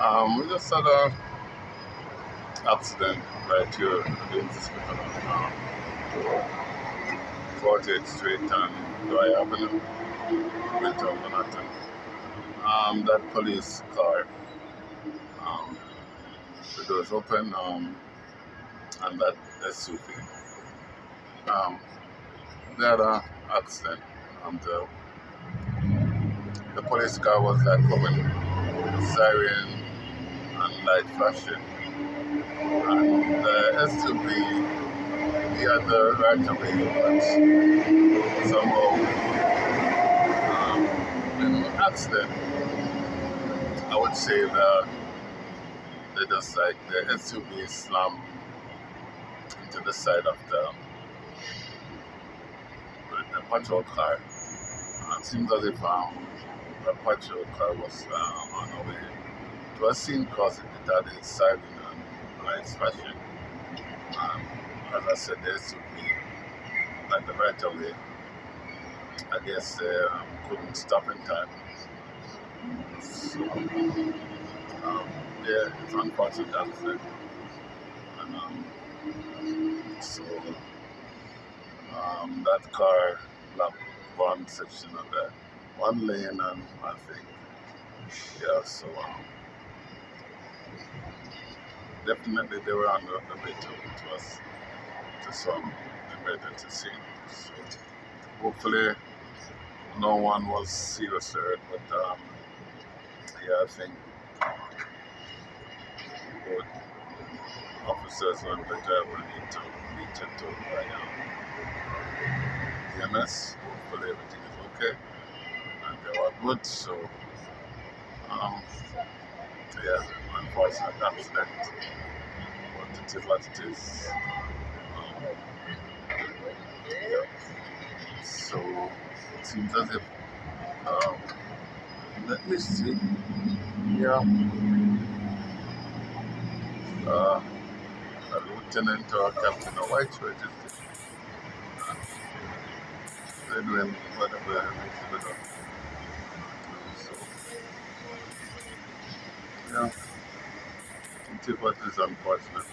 We just had a accident right here in the intersection of 48th Street and Dry Avenue, midtown Manhattan. That police car, um, the doors open, and that SUV. Um, they had an accident. The police car was like coming, siren and light flashing, and the SUV, he had the right of way, but somehow in the accident, I would say that they just like the SUV slammed into the side of the patrol car. And it seems as if the patrol car was on the way to a scene because it had its siren and lights flashing. And as I said, the SUV at the right of way, I guess they couldn't stop in time. So, yeah, it's unfortunate accident. And so that car blocked one section of that one lane, and I think, yeah, so definitely they were on the way to us to some emergency scene. So hopefully no one was seriously hurt, but yeah, I think both officers and the driver need to be checked out by EMS. Hopefully everything is okay and they were good. So yeah, unfortunate accident, but it is what it is. Yeah. So it seems as if let me see. Yeah. A lieutenant or captain or white shirt is they're doing whatever they should have done. So yeah, it is what is unfortunate.